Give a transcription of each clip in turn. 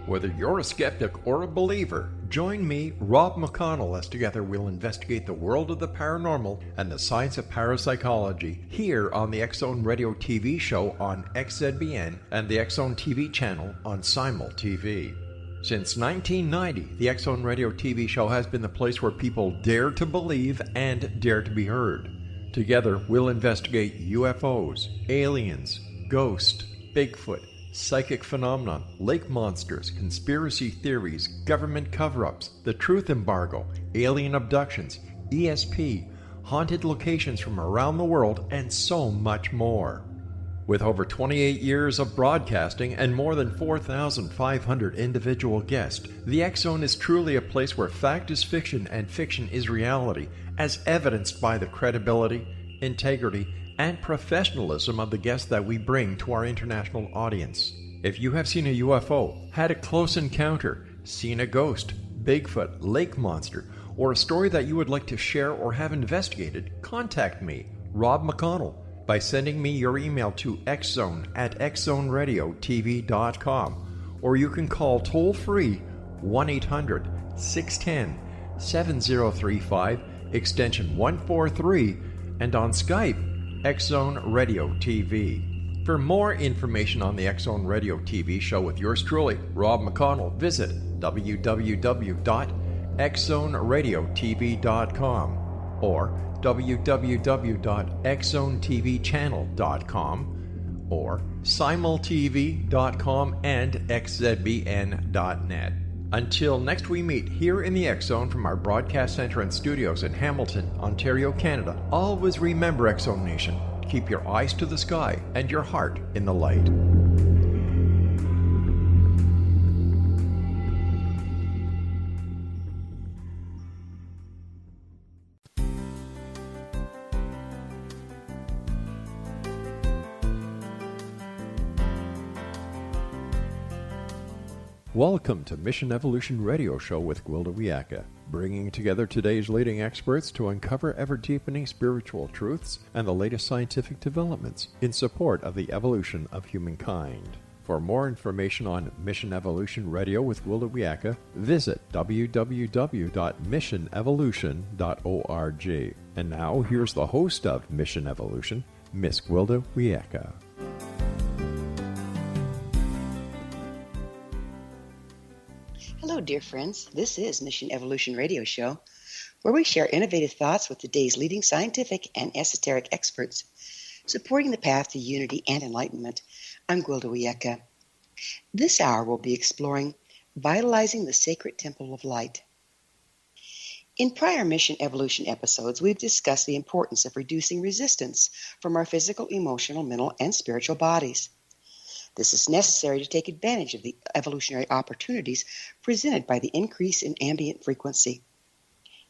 Whether you're a skeptic or a believer, join me, Rob McConnell, as together we'll investigate the world of the paranormal and the science of parapsychology here on the X-Zone Radio TV show on XZBN and the X-Zone TV channel on Simul TV. Since 1990, the X-Zone Radio TV show has been the place where people dare to believe and dare to be heard. Together, we'll investigate UFOs, aliens, ghosts, Bigfoot, psychic phenomenon, lake monsters, conspiracy theories, government cover-ups, the truth embargo, alien abductions, ESP, haunted locations from around the world, and so much more. With over 28 years of broadcasting and more than 4,500 individual guests, the X-Zone is truly a place where fact is fiction and fiction is reality, as evidenced by the credibility, integrity, and professionalism of the guests that we bring to our international audience. If you have seen a UFO, had a close encounter, seen a ghost, Bigfoot, lake monster, or a story that you would like to share or have investigated, contact me, Rob McConnell, by sending me your email to xzone@xzoneradiotv.com, or you can call toll-free 1-800-610-7035, extension 143, and on Skype, X-Zone Radio TV. For more information on the X-Zone Radio TV show with yours truly, Rob McConnell, visit www.xzoneradiotv.com or www.xzonetvchannel.com or simultv.com and xzbn.net. Until next we meet here in the X-Zone from our broadcast center and studios in Hamilton, Ontario, Canada, always remember, X-Zone Nation, keep your eyes to the sky and your heart in the light. Welcome to Mission Evolution Radio Show with Gwilda Wiyaka, bringing together today's leading experts to uncover ever-deepening spiritual truths and the latest scientific developments in support of the evolution of humankind. For more information on Mission Evolution Radio with Gwilda Wiyaka, visit www.missionevolution.org. And now, here's the host of Mission Evolution, Miss Gwilda Wiyaka. Hello, dear friends. This is Mission Evolution Radio Show, where we share innovative thoughts with today's leading scientific and esoteric experts, supporting the path to unity and enlightenment. I'm Gwilda Wiyaka. This hour we'll be exploring Vitalizing the Sacred Temple of Light. In prior Mission Evolution episodes, we've discussed the importance of reducing resistance from our physical, emotional, mental, and spiritual bodies. This is necessary to take advantage of the evolutionary opportunities presented by the increase in ambient frequency.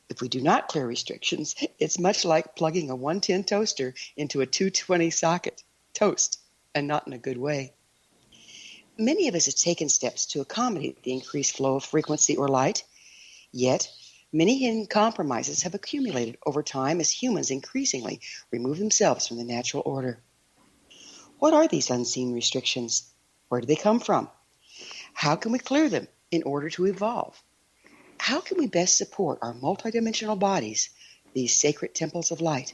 If we do not clear restrictions, it's much like plugging a 110 toaster into a 220 socket. Toast, and not in a good way. Many of us have taken steps to accommodate the increased flow of frequency or light, yet many hidden compromises have accumulated over time as humans increasingly remove themselves from the natural order. What are these unseen restrictions? Where do they come from? How can we clear them in order to evolve? How can we best support our multidimensional bodies, these sacred temples of light?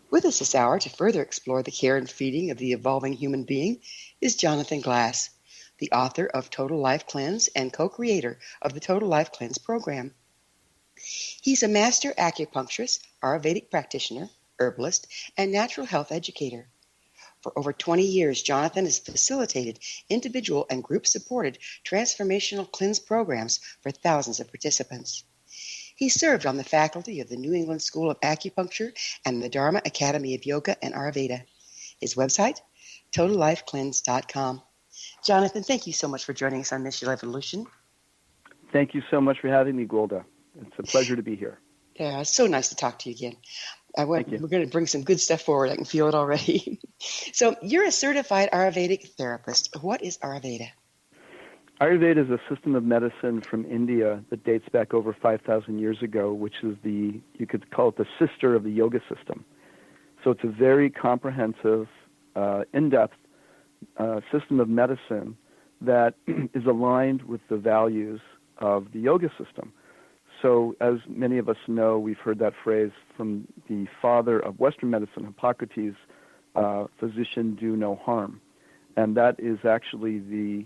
With us this hour to further explore the care and feeding of the evolving human being is Jonathan Glass, the author of Total Life Cleanse and co-creator of the Total Life Cleanse program. He's a Master Acupuncturist, Ayurvedic Practitioner, herbalist, and Natural Health Educator. For over 20 years, Jonathan has facilitated individual and group-supported transformational cleanse programs for thousands of participants. He served on the faculty of the New England School of Acupuncture and the Dharma Academy of Yoga and Ayurveda. His website, totallifecleanse.com. Jonathan, thank you so much for joining us on Mission Evolution. Thank you so much for having me, Gwilda. It's a pleasure to be here. Yeah, it's so nice to talk to you again. We're Thank you. going to bring some good stuff forward. I can feel it already. So you're a certified Ayurvedic therapist. What is Ayurveda? Ayurveda is a system of medicine from India that dates back over 5,000 years ago, which is you could call it the sister of the yoga system. So it's a very comprehensive, in-depth system of medicine that is aligned with the values of the yoga system. So as many of us know, we've heard that phrase from the father of Western medicine, Hippocrates, physician do no harm. And that is actually the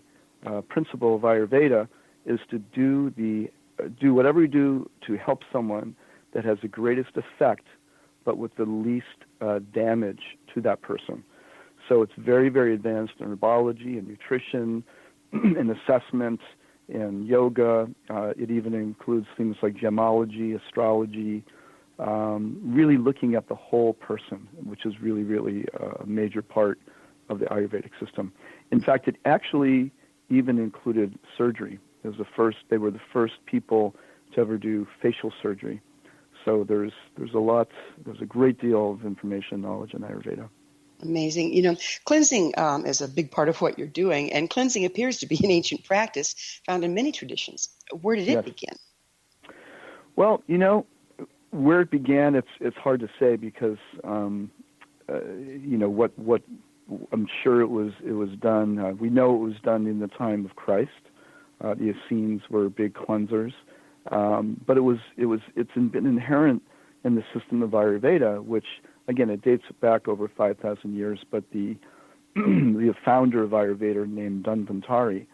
principle of Ayurveda, is to do whatever you do to help someone that has the greatest effect, but with the least damage to that person. So it's very, very advanced in herbology and nutrition, in assessment, in yoga. It even includes things like gemology, astrology, really looking at the whole person, which is really, really a major part of the Ayurvedic system. In fact, it actually even included surgery. They were the first people to ever do facial surgery. So there's a great deal of information, knowledge in Ayurveda. Amazing. You know, cleansing is a big part of what you're doing, and cleansing appears to be an ancient practice found in many traditions. Where did it begin? Well, you know, where it began, it's hard to say because, you know, what I'm sure it was done. We know it was done in the time of Christ. The Essenes were big cleansers, but it's been inherent in the system of Ayurveda, which again it dates back over 5,000 years. But the founder of Ayurveda, named Dhanvantari,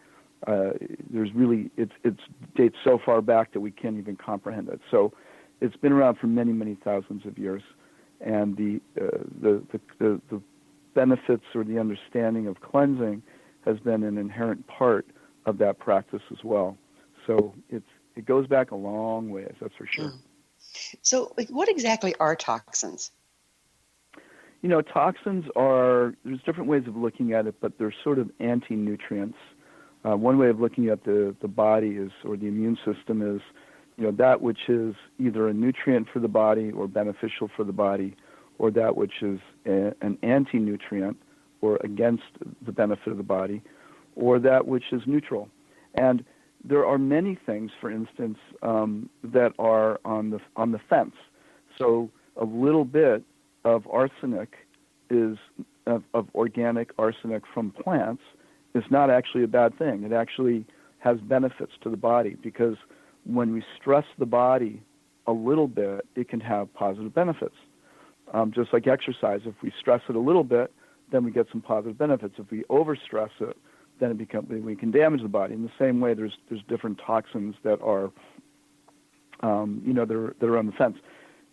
it dates so far back that we can't even comprehend it. So it's been around for many, many thousands of years, and the benefits or the understanding of cleansing has been an inherent part of that practice as well. So it goes back a long ways, that's for sure. So what exactly are toxins? You know, toxins there's different ways of looking at it, but they're sort of anti-nutrients. One way of looking at the body or the immune system is, you know, that which is either a nutrient for the body or beneficial for the body, or that which is an anti-nutrient or against the benefit of the body, or that which is neutral. And there are many things, for instance, that are on the fence. So a little bit of arsenic of organic arsenic from plants is not actually a bad thing. It actually has benefits to the body, because when we stress the body a little bit, it can have positive benefits. Just like exercise, if we stress it a little bit, then we get some positive benefits. If we overstress it, then we can damage the body. In the same way, there's different toxins that are, they're on the fence.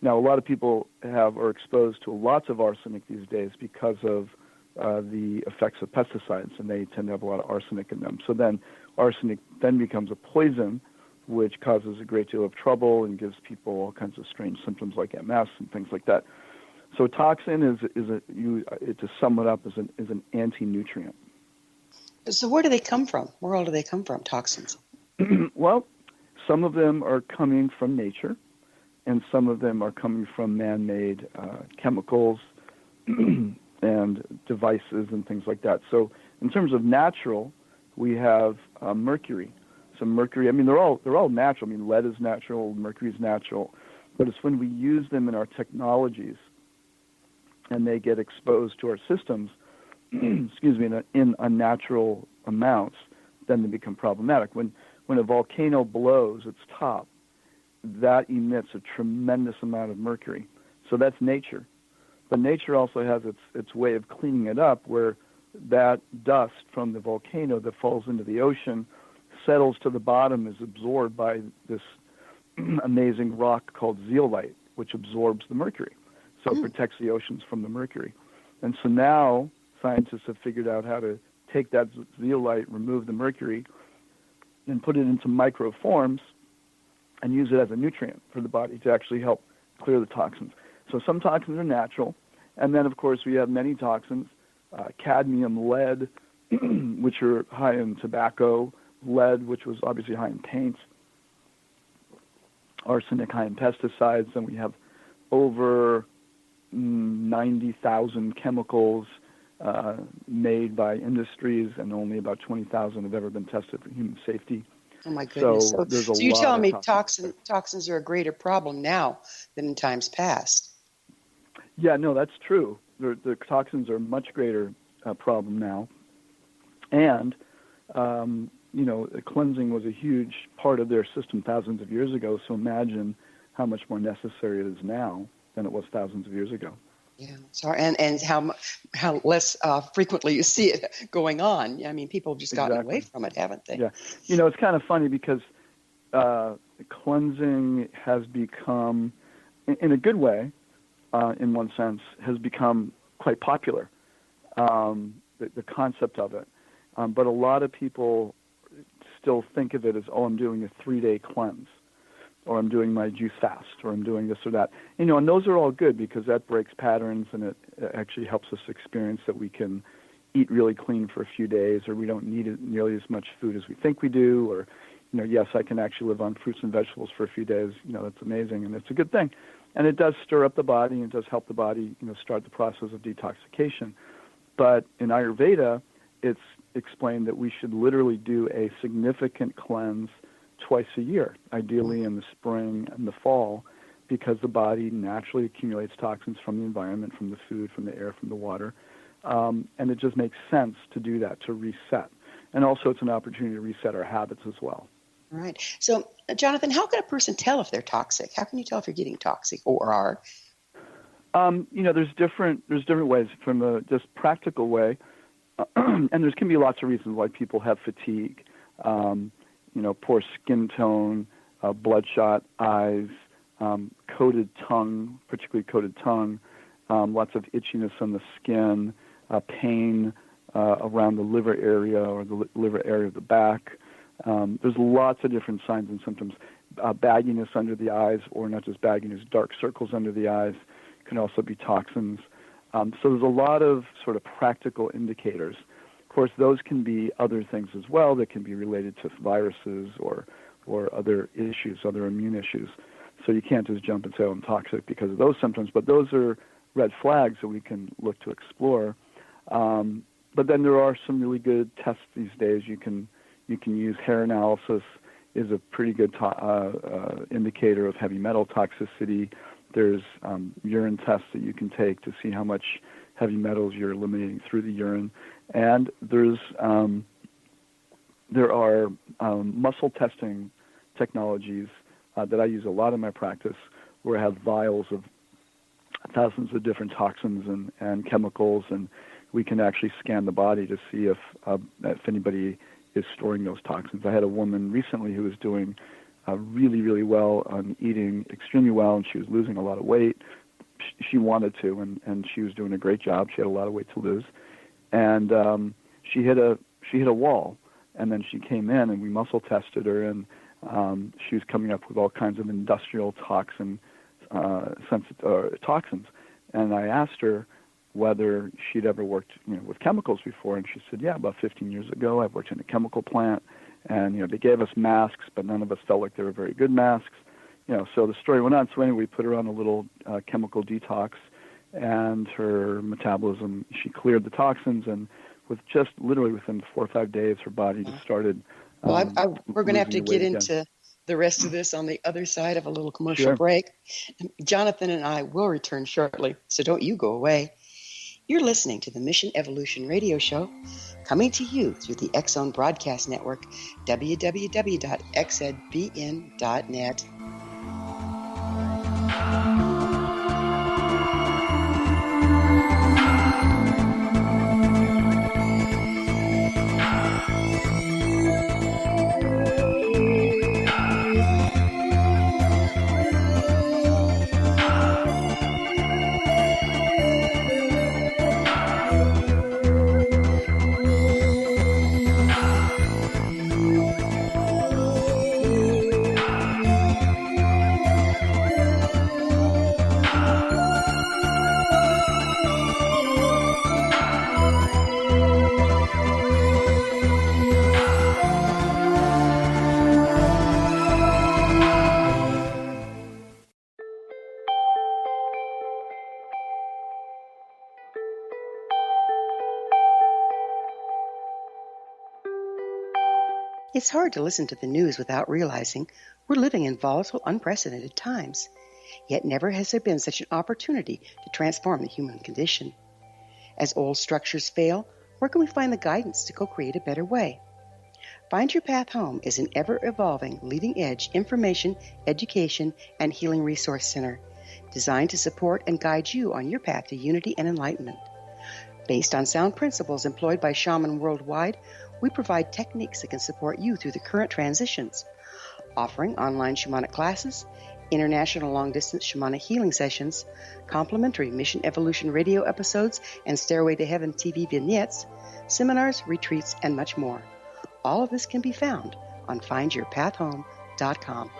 Now, a lot of people are exposed to lots of arsenic these days because of the effects of pesticides, and they tend to have a lot of arsenic in them. So then arsenic then becomes a poison, which causes a great deal of trouble and gives people all kinds of strange symptoms like MS and things like that. So toxin to sum it up, is an anti-nutrient. So where do they come from? Where all do they come from, toxins? Well, some of them are coming from nature, and some of them are coming from man-made chemicals and devices and things like that. So in terms of natural, we have mercury. So mercury, I mean, they're all natural. I mean, lead is natural, mercury is natural, but it's when we use them in our technologies and they get exposed to our systems, excuse me, in unnatural amounts, then they become problematic. When a volcano blows its top, that emits a tremendous amount of mercury. So that's nature. But nature also has its way of cleaning it up, where that dust from the volcano that falls into the ocean settles to the bottom, is absorbed by this amazing rock called zeolite, which absorbs the mercury. So it protects the oceans from the mercury. And so now scientists have figured out how to take that zeolite, remove the mercury, and put it into micro forms and use it as a nutrient for the body to actually help clear the toxins. So some toxins are natural, and then, of course, we have many toxins, cadmium, lead, which are high in tobacco, lead, which was obviously high in paints, arsenic, high in pesticides, and we have over 90,000 chemicals made by industries, and only about 20,000 have ever been tested for human safety. Oh my goodness! So you're telling me toxins are a greater problem now than in times past? Yeah, no, that's true. The toxins are a much greater problem now, and cleansing was a huge part of their system thousands of years ago. So imagine how much more necessary it is now than it was thousands of years ago. Yeah, sorry, and how less frequently you see it going on. I mean, people have just gotten away from it, haven't they? Yeah, it's kind of funny because cleansing has become, in a good way, in one sense, has become quite popular. The concept of it, but a lot of people still think of it as, I'm doing a 3-day cleanse, or I'm doing my juice fast, or I'm doing this or that. And those are all good because that breaks patterns, and it actually helps us experience that we can eat really clean for a few days, or we don't need nearly as much food as we think we do, or, yes, I can actually live on fruits and vegetables for a few days. That's amazing, and it's a good thing. And it does stir up the body, and it does help the body, start the process of detoxification. But in Ayurveda, it's explained that we should literally do a significant cleanse twice a year, ideally in the spring and the fall, because the body naturally accumulates toxins from the environment, from the food, from the air, from the water. And it just makes sense to do that, to reset. And also it's an opportunity to reset our habits as well. Right. So, Jonathan, how can a person tell if they're toxic? How can you tell if you're getting toxic or are? There's different ways. From a just practical way, and there can be lots of reasons why people have fatigue, poor skin tone, bloodshot eyes, coated tongue, particularly coated tongue, lots of itchiness on the skin, pain around the liver area or the liver area of the back. There's lots of different signs and symptoms. Bagginess under the eyes, or not just bagginess, dark circles under the eyes, can also be toxins. So there's a lot of sort of practical indicators. Of course, those can be other things as well that can be related to viruses or other issues, other immune issues. So you can't just jump and say, I'm toxic because of those symptoms, but those are red flags that we can look to explore. But then there are some really good tests these days. You can use hair analysis is a pretty good indicator of heavy metal toxicity. There's urine tests that you can take to see how much heavy metals you're eliminating through the urine. And there are muscle testing technologies that I use a lot in my practice, where I have vials of thousands of different toxins and chemicals, and we can actually scan the body to see if anybody is storing those toxins. I had a woman recently who was doing really, really well on eating extremely well, and she was losing a lot of weight. She wanted to, and she was doing a great job. She had a lot of weight to lose, and she hit a wall. And then she came in, and we muscle tested her, and she was coming up with all kinds of industrial toxins. And I asked her whether she'd ever worked, with chemicals before, and she said, yeah, about 15 years ago, I've worked in a chemical plant, and they gave us masks, but none of us felt like they were very good masks. So the story went on. So anyway, we put her on a little chemical detox, and her metabolism, she cleared the toxins, and with just literally within 4 or 5 days, her body just started. Well, we're going to have to get into the rest of this on the other side of a little commercial break. Jonathan and I will return shortly, so don't you go away. You're listening to the Mission Evolution Radio Show, coming to you through the X-Zone Broadcast Network, www.xzbn.net. It's hard to listen to the news without realizing we're living in volatile, unprecedented times. Yet never has there been such an opportunity to transform the human condition. As old structures fail, where can we find the guidance to co-create a better way? Find Your Path Home is an ever-evolving, leading-edge information, education, and healing resource center designed to support and guide you on your path to unity and enlightenment. Based on sound principles employed by shaman worldwide, we provide techniques that can support you through the current transitions, offering online shamanic classes, international long-distance shamanic healing sessions, complimentary Mission Evolution radio episodes and Stairway to Heaven TV vignettes, seminars, retreats, and much more. All of this can be found on findyourpathhome.com.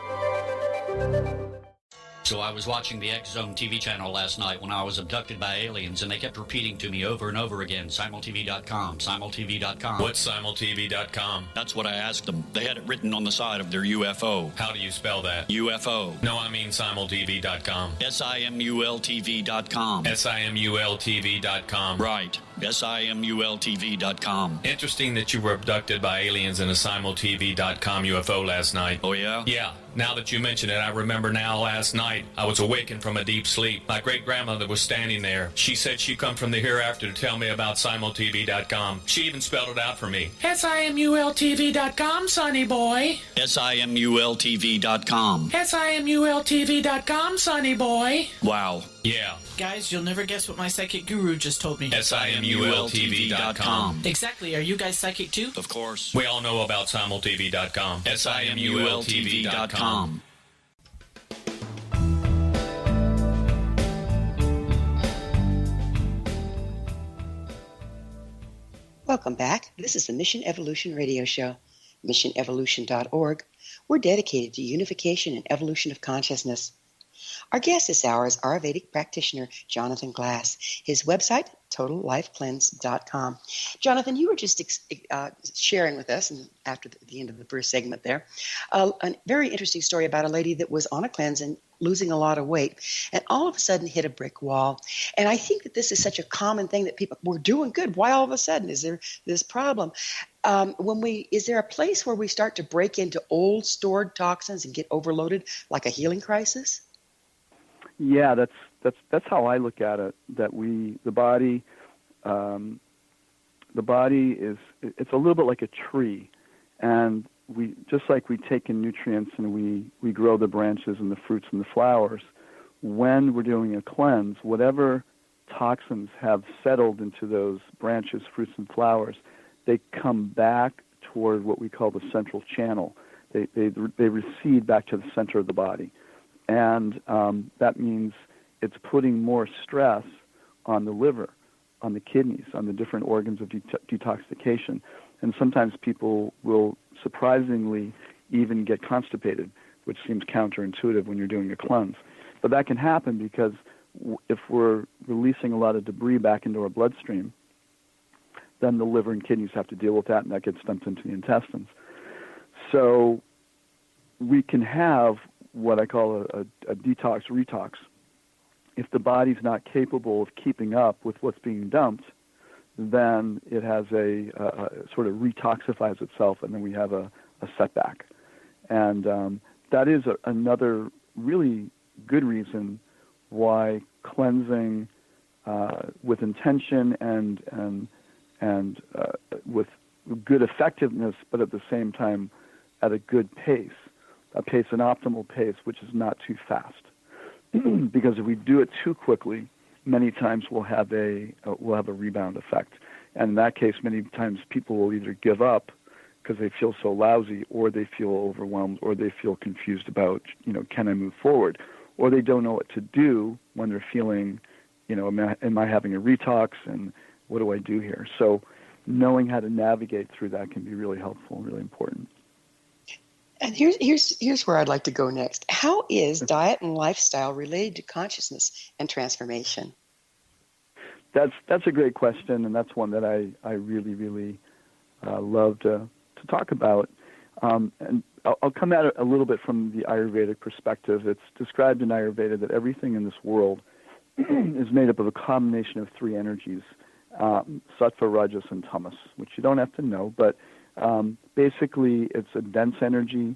So I was watching the X Zone TV channel last night when I was abducted by aliens, and they kept repeating to me over and over again, simultv.com, simultv.com. What's simultv.com? That's what I asked them. They had it written on the side of their UFO. How do you spell that? UFO. No, I mean simultv.com. simultv.com. simultv.com. Right. simultv.com. Interesting that you were abducted by aliens in a simultv.com UFO last night. Oh, yeah? Yeah. Now that you mention it, I remember now last night I was awakened from a deep sleep. My great-grandmother was standing there. She said she'd come from the hereafter to tell me about simultv.com. She even spelled it out for me. simultv.com, sonny boy. simultv.com. simultv.com, sonny boy. Wow. Yeah. Guys, you'll never guess what my psychic guru just told me. simultv.com. Exactly. Are you guys psychic too? Of course. We all know about simultv.com. simultv.com. Welcome back. This is the Mission Evolution Radio Show, missionevolution.org. We're dedicated to unification and evolution of consciousness. Our guest this hour is Ayurvedic Practitioner Jonathan Glass. His website, totallifecleanse.com. Jonathan, you were just sharing with us, and after the end of the first segment there, a very interesting story about a lady that was on a cleanse and losing a lot of weight, and all of a sudden hit a brick wall. And I think that this is such a common thing that people, we're doing good. Why all of a sudden is there this problem? Is there a place where we start to break into old stored toxins and get overloaded like a healing crisis? Yeah, that's how I look at it. That the body is, it's a little bit like a tree, and we, just like we take in nutrients and we grow the branches and the fruits and the flowers. When we're doing a cleanse, whatever toxins have settled into those branches, fruits, and flowers, they come back toward what we call the central channel. They recede back to the center of the body. And that means it's putting more stress on the liver, on the kidneys, on the different organs of detoxification. And sometimes people will surprisingly even get constipated, which seems counterintuitive when you're doing a cleanse. But that can happen because if we're releasing a lot of debris back into our bloodstream, then the liver and kidneys have to deal with that, and that gets dumped into the intestines. So we can have what I call a detox-retox. If the body's not capable of keeping up with what's being dumped, then it has a sort of retoxifies itself, and then we have a setback. And that is another really good reason why cleansing with intention and with good effectiveness, but at the same time at a good pace, an optimal pace, which is not too fast. Because if we do it too quickly, many times we'll have a rebound effect. And in that case, many times people will either give up because they feel so lousy, or they feel overwhelmed, or they feel confused about, can I move forward? Or they don't know what to do when they're feeling, am I having a retox, and what do I do here? So knowing how to navigate through that can be really helpful and really important. And here's where I'd like to go next. How is diet and lifestyle related to consciousness and transformation? That's a great question, and that's one that I really, really love to talk about. And I'll come at it a little bit from the Ayurvedic perspective. It's described in Ayurveda that everything in this world is made up of a combination of three energies, sattva, rajas, and tamas, which you don't have to know, but basically it's a dense energy,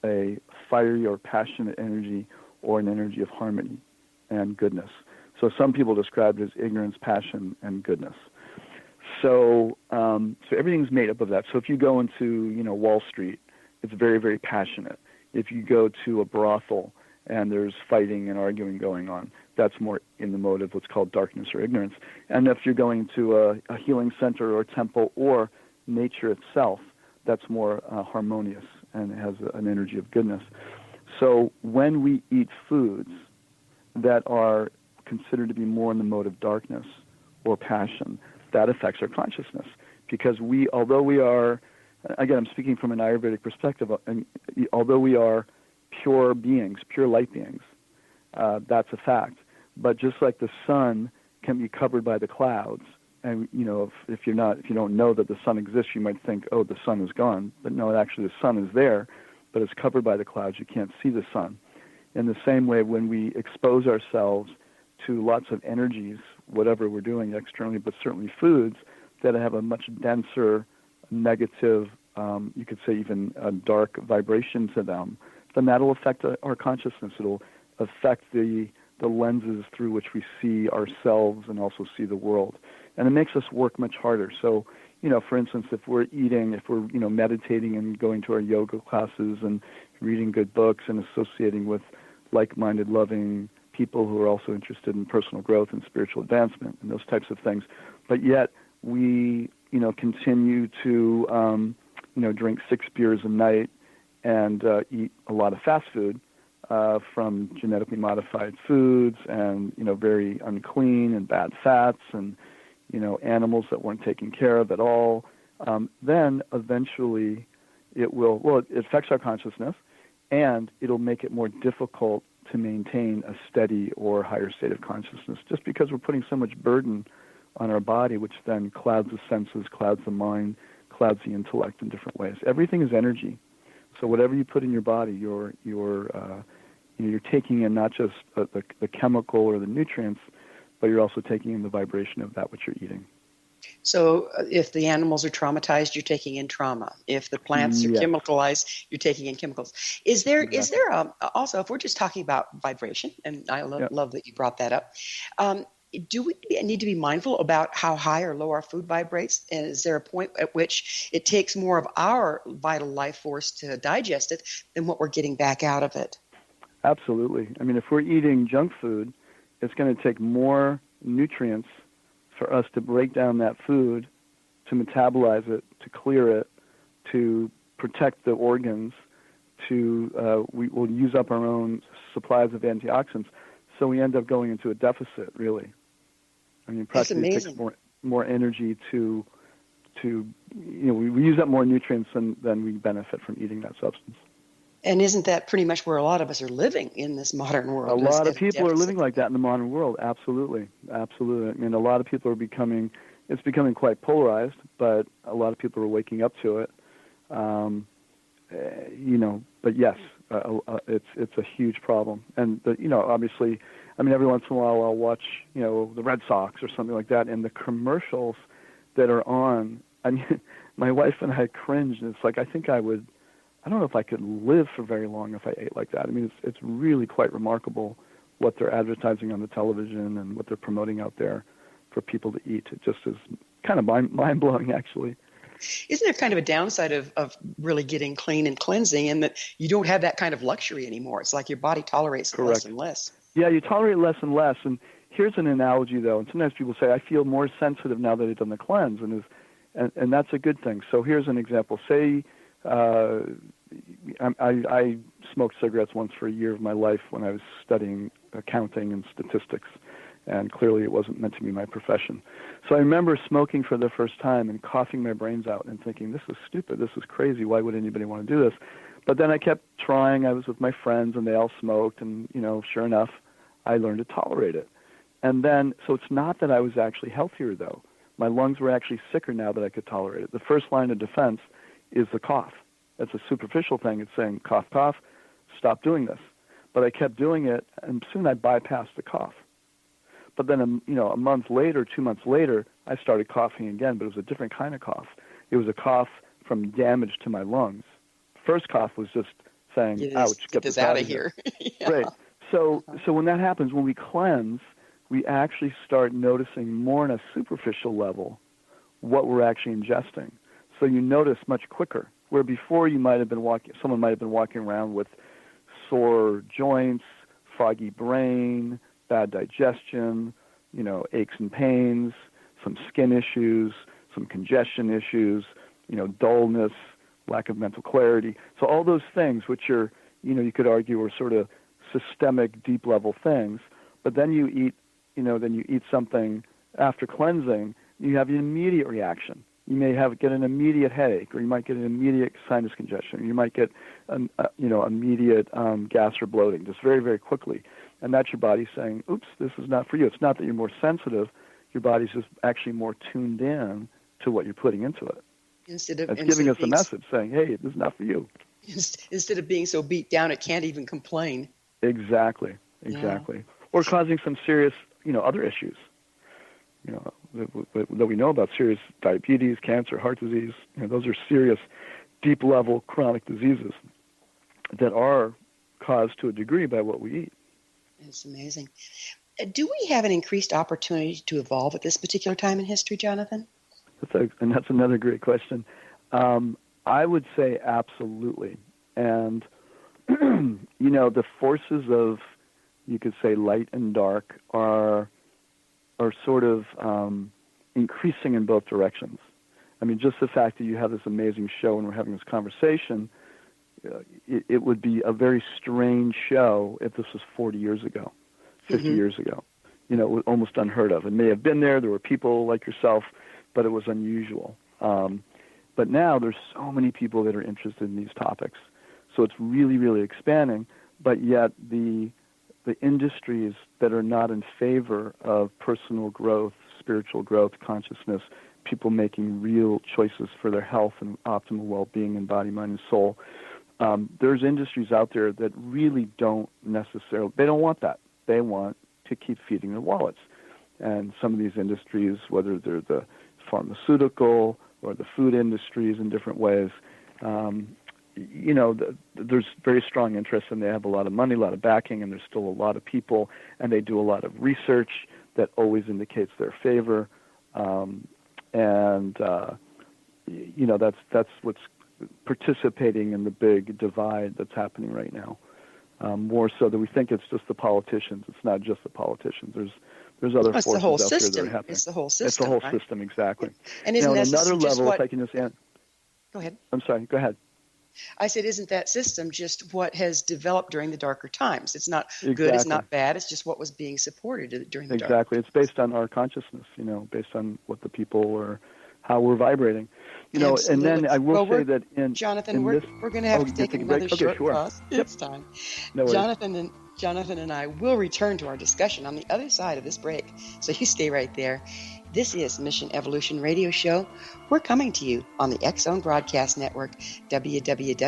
a fiery or passionate energy, or an energy of harmony and goodness. So some people describe it as ignorance, passion, and goodness. So everything's made up of that. So if you go into, Wall Street, it's very, very passionate. If you go to a brothel and there's fighting and arguing going on, that's more in the mode of what's called darkness or ignorance. And if you're going to a healing center or a temple or nature itself, that's more harmonious and has an energy of goodness. So when we eat foods that are considered to be more in the mode of darkness or passion, that affects our consciousness. Because although we are, again, I'm speaking from an Ayurvedic perspective, and although we are pure beings, pure light beings, that's a fact. But just like the sun can be covered by the clouds, and if you don't know that the sun exists, you might think, oh, the sun is gone. But no, actually the sun is there, but it's covered by the clouds. You can't see the sun. In the same way, when we expose ourselves to lots of energies, whatever we're doing externally, but certainly foods that have a much denser, negative, you could say even a dark vibration to them, then that'll affect our consciousness. It'll affect the lenses through which we see ourselves and also see the world. And it makes us work much harder. So, for instance, if we're meditating and going to our yoga classes and reading good books and associating with like-minded, loving people who are also interested in personal growth and spiritual advancement and those types of things, but yet we, continue to, drink 6 beers a night and eat a lot of fast food from genetically modified foods and, very unclean and bad fats and, animals that weren't taken care of at all, then eventually it affects our consciousness, and it'll make it more difficult to maintain a steady or higher state of consciousness, just because we're putting so much burden on our body, which then clouds the senses, clouds the mind, clouds the intellect in different ways. Everything is energy. So whatever you put in your body, you're taking in not just the chemical or the nutrients, but you're also taking in the vibration of that which you're eating. So if the animals are traumatized, you're taking in trauma. If the plants are chemicalized, you're taking in chemicals. Is there also, if we're just talking about vibration, and I love that you brought that up, do we need to be mindful about how high or low our food vibrates? And is there a point at which it takes more of our vital life force to digest it than what we're getting back out of it? Absolutely. I mean, if we're eating junk food, it's going to take more nutrients for us to break down that food, to metabolize it, to clear it, to protect the organs, we will use up our own supplies of antioxidants. So we end up going into a deficit, really. I mean, practically it takes more energy to we use up more nutrients than we benefit from eating that substance. And isn't that pretty much where a lot of us are living in this modern world? A lot of people are living like that in the modern world. Absolutely. Absolutely. I mean, a lot of people are becoming quite polarized, but a lot of people are waking up to it. But yes, it's a huge problem. And, obviously, I mean, every once in a while I'll watch, the Red Sox or something like that, and the commercials that are on, I mean, my wife and I cringed, and it's like, I don't know if I could live for very long if I ate like that. I mean, it's really quite remarkable what they're advertising on the television and what they're promoting out there for people to eat. It just is kind of mind-blowing, actually. Isn't there kind of a downside of really getting clean and cleansing, in that you don't have that kind of luxury anymore? It's like your body tolerates it less and less. Yeah, you tolerate less and less. And here's an analogy, though. And sometimes people say, I feel more sensitive now that I've done the cleanse. And that's a good thing. So here's an example. Say I smoked cigarettes once for a year of my life when I was studying accounting and statistics, and clearly it wasn't meant to be my profession. So I remember smoking for the first time and coughing my brains out and thinking, this is stupid, this is crazy, why would anybody want to do this? But then I kept trying. I was with my friends and they all smoked, and sure enough, I learned to tolerate it. And then, so it's not that I was actually healthier, though. My lungs were actually sicker now that I could tolerate it. The first line of defense is the cough. That's a superficial thing. It's saying, cough, cough, stop doing this. But I kept doing it, and soon I bypassed the cough. But then, a month later, 2 months later, I started coughing again, but it was a different kind of cough. It was a cough from damage to my lungs. First cough was just saying, ouch, get this out of here. Yeah. Right. So when that happens, when we cleanse, we actually start noticing more on a superficial level what we're actually ingesting. So you notice much quicker, where before someone might have been walking around with sore joints, foggy brain, bad digestion, aches and pains, some skin issues, some congestion issues, dullness, lack of mental clarity. So all those things, which are, you could argue are sort of systemic, deep level things, but then you eat, something after cleansing, you have an immediate reaction. You may get an immediate headache, or you might get an immediate sinus congestion, or you might get, immediate gas or bloating, just very, very quickly. And that's your body saying, oops, this is not for you. It's not that you're more sensitive. Your body's just actually more tuned in to what you're putting into it. It's giving us a message saying, hey, this is not for you. Instead of being so beat down, it can't even complain. Exactly. Yeah. Or causing some serious, other issues, that we know about, serious diabetes, cancer, heart disease. Those are serious, deep-level chronic diseases that are caused to a degree by what we eat. It's amazing. Do we have an increased opportunity to evolve at this particular time in history, Jonathan? That's another great question. I would say absolutely. And, the forces of, you could say, light and dark are sort of increasing in both directions. I mean, just the fact that you have this amazing show and we're having this conversation, it would be a very strange show if this was 40 years ago, 50 years ago. It was almost unheard of. It may have been there were people like yourself, but it was unusual. But now there's so many people that are interested in these topics. So it's really, really expanding, but yet the industries that are not in favor of personal growth, spiritual growth, consciousness, people making real choices for their health and optimal well-being in body, mind, and soul, there's industries out there that really don't necessarily, they don't want that. They want to keep feeding their wallets. And some of these industries, whether they're the pharmaceutical or the food industries in different ways, there's very strong interest, and they have a lot of money, a lot of backing, and there's still a lot of people, and they do a lot of research that always indicates their favor. That's what's participating in the big divide that's happening right now. More so that we think it's just the politicians. It's not just the politicians. There's other forces out there that are happening. It's the whole system. It's the whole system, exactly. And isn't that another level, what... if I can just add. Go ahead. I'm sorry. Go ahead. I said, isn't that system just what has developed during the darker times? It's not Exactly. good, it's not bad, it's just what was being supported during the darker times. Exactly. It's based on our consciousness, based on what the people are, how we're vibrating. Absolutely. And then I will say that Jonathan, we're going to have to take another short pause. It's time. No Jonathan and I will return to our discussion on the other side of this break, so you stay right there. This is Mission Evolution Radio Show. We're coming to you on the X-Zone Broadcast Network, www.xzbn.net.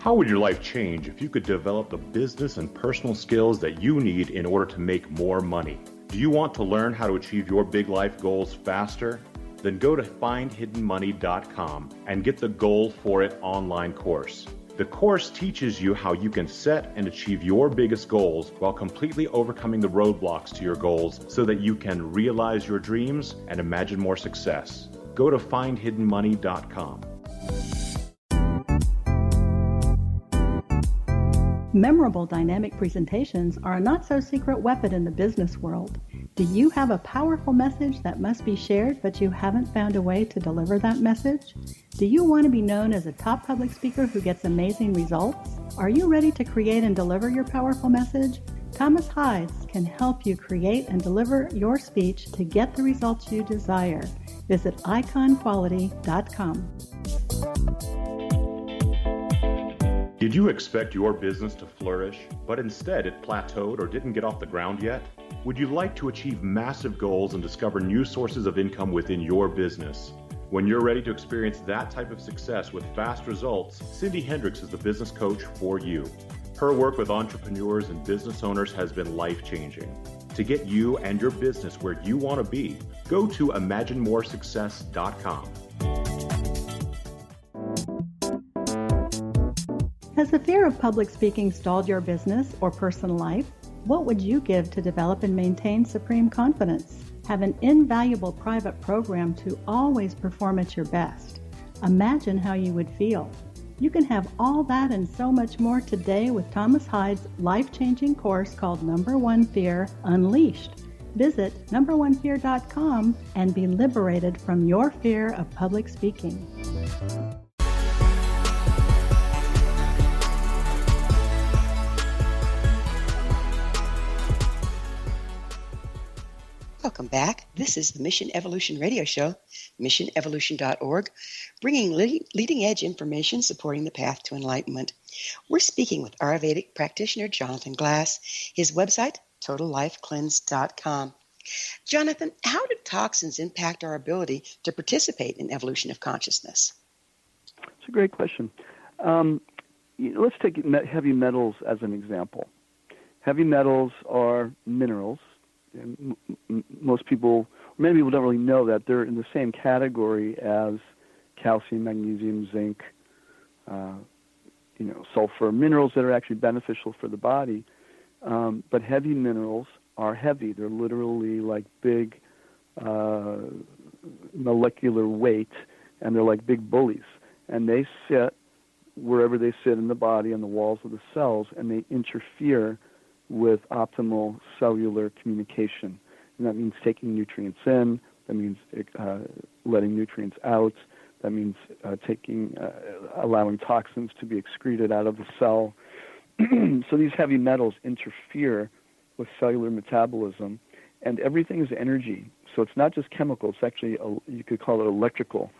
How would your life change if you could develop the business and personal skills that you need in order to make more money? Do you want to learn how to achieve your big life goals faster? Then go to findhiddenmoney.com and get the Goal for It online course. The course teaches you how you can set and achieve your biggest goals while completely overcoming the roadblocks to your goals so that you can realize your dreams and imagine more success. Go to findhiddenmoney.com. Memorable dynamic presentations are a not-so-secret weapon in the business world. Do you have a powerful message that must be shared, but you haven't found a way to deliver that message? Do you want to be known as a top public speaker who gets amazing results? Are you ready to create and deliver your powerful message? Thomas Hides can help you create and deliver your speech to get the results you desire. Visit iconquality.com. Did you expect your business to flourish, but instead it plateaued or didn't get off the ground yet? Would you like to achieve massive goals and discover new sources of income within your business? When you're ready to experience that type of success with fast results, Cindy Hendricks is the business coach for you. Her work with entrepreneurs and business owners has been life-changing. To get you and your business where you want to be, go to imaginemoresuccess.com. Has the fear of public speaking stalled your business or personal life? What would you give to develop and maintain supreme confidence? Have an invaluable private program to always perform at your best. Imagine how you would feel. You can have all that and so much more today with Thomas Hyde's life-changing course called Number One Fear Unleashed. Visit numberonefear.com and be liberated from your fear of public speaking. Welcome back. This is the Mission Evolution Radio Show, missionevolution.org, bringing leading-edge information supporting the path to enlightenment. We're speaking with Ayurvedic Practitioner Jonathan Glass. His website, totallifecleanse.com. Jonathan, how do toxins impact our ability to participate in evolution of consciousness? It's a great question. Let's take heavy metals as an example. Heavy metals are minerals. And most people, many people don't really know that they're in the same category as calcium, magnesium, zinc, sulfur, minerals that are actually beneficial for the body. But heavy minerals are heavy. They're literally like big molecular weight, and they're like big bullies. And they sit wherever they sit in the body, on the walls of the cells, and they interfere with optimal cellular communication. And that means taking nutrients in, that means letting nutrients out, that means allowing toxins to be excreted out of the cell. So these heavy metals interfere with cellular metabolism, and everything is energy. So it's not just chemical, it's actually, you could call it electrical,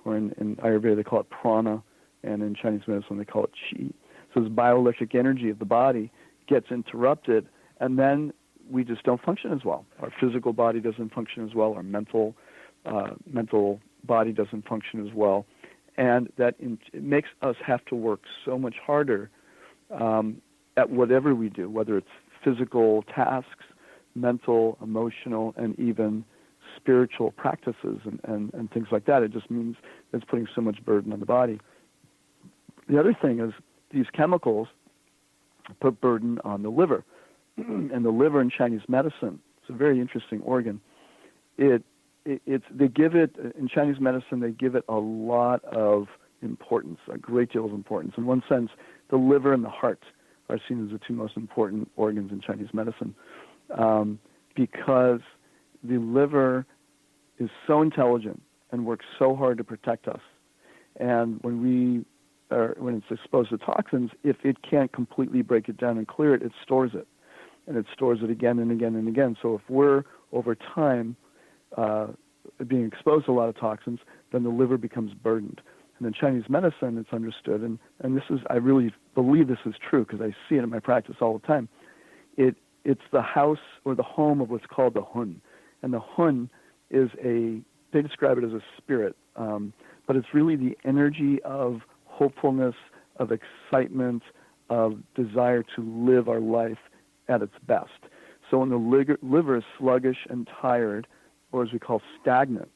or in Ayurveda they call it prana, and in Chinese medicine they call it qi. So this bioelectric energy of the body gets interrupted, and then we just don't function as well. Our physical body doesn't function as well. Our mental body doesn't function as well, and that it makes us have to work so much harder at whatever we do, whether it's physical tasks, mental, emotional, and even spiritual practices and things like that. It just means it's putting so much burden on the body. The other thing is these chemicals put burden on the liver. And the liver in Chinese medicine, it's a very interesting organ. They give it, in Chinese medicine, they give it a lot of importance, a great deal of importance. In one sense, the liver and the heart are seen as the two most important organs in Chinese medicine, because the liver is so intelligent and works so hard to protect us. And when it's exposed to toxins, if it can't completely break it down and clear it, it stores it. And it stores it again and again and again. So if we're, over time, being exposed to a lot of toxins, then the liver becomes burdened. And in Chinese medicine, it's understood, and this is, I really believe this is true because I see it in my practice all the time. It's the house or the home of what's called the hun. And the hun is they describe it as a spirit, but it's really the energy of hopefulness, of excitement, of desire to live our life at its best. So when the liver is sluggish and tired, or as we call stagnant,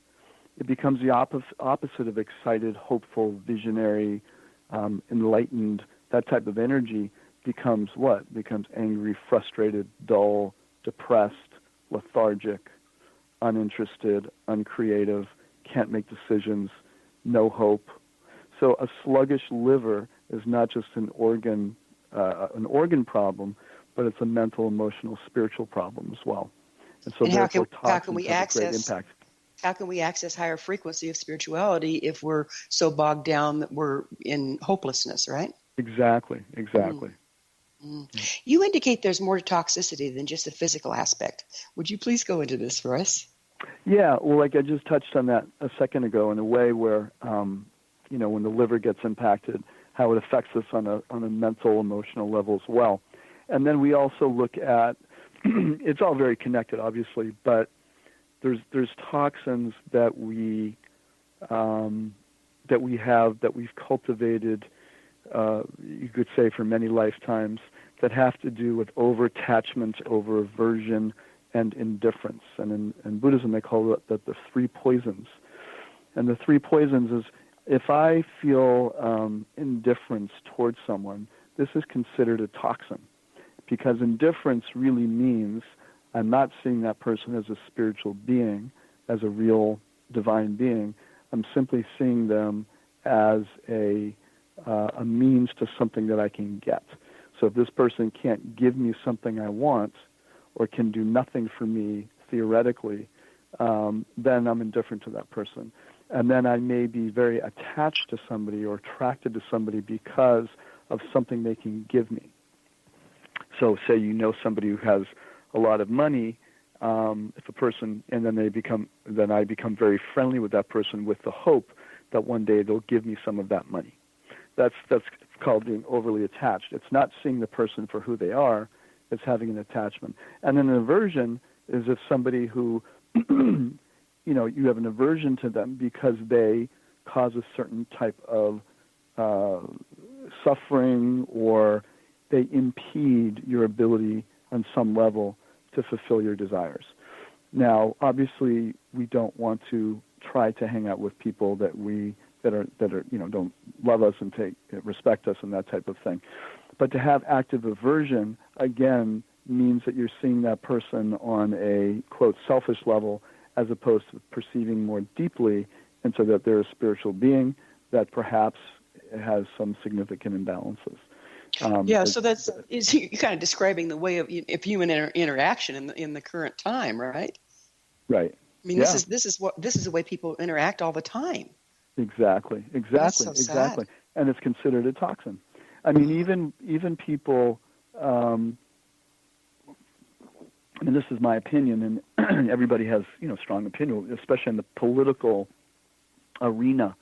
it becomes the opposite of excited, hopeful, visionary, enlightened. That type of energy becomes what? Becomes angry, frustrated, dull, depressed, lethargic, uninterested, uncreative, can't make decisions, no hope. So a sluggish liver is not just an organ problem, but it's a mental, emotional, spiritual problem as well. And so how can we have a great access? impact. How can we access higher frequency of spirituality if we're so bogged down that we're in hopelessness, right? Exactly. You indicate there's more to toxicity than just the physical aspect. Would you please go into this for us? Yeah, well, like I just touched on that a second ago, in a way where, when the liver gets impacted, how it affects us on a mental, emotional level as well. And then we also look at, it's all very connected, obviously, but there's toxins that we've cultivated you could say for many lifetimes, that have to do with over-attachment, over-aversion, and indifference. And in Buddhism, they call it the three poisons. And the three poisons is, if I feel indifference towards someone, this is considered a toxin, because indifference really means I'm not seeing that person as a spiritual being, as a real divine being. I'm simply seeing them as a means to something that I can get. So if this person can't give me something I want, or can do nothing for me theoretically, then I'm indifferent to that person. And then I may be very attached to somebody or attracted to somebody because of something they can give me. So say you know somebody who has a lot of money, if a person, and then I become very friendly with that person with the hope that one day they'll give me some of that money. That's called being overly attached. It's not seeing the person for who they are, it's having an attachment. And then an aversion is if somebody who, you have an aversion to them because they cause a certain type of suffering, or they impede your ability on some level to fulfill your desires. Now, obviously, we don't want to try to hang out with people that are don't love us and respect us and that type of thing. But to have active aversion, again, means that you're seeing that person on a, quote, selfish level, as opposed to perceiving more deeply into that they're a spiritual being that perhaps has some significant imbalances. So you're kind of describing the way of human interaction in the current time, right? Right. I mean, this is the way people interact all the time. Exactly. That's so Exactly. sad. And it's considered a toxin. I mean, even people. This is my opinion, and everybody has strong opinion, especially in the political arena.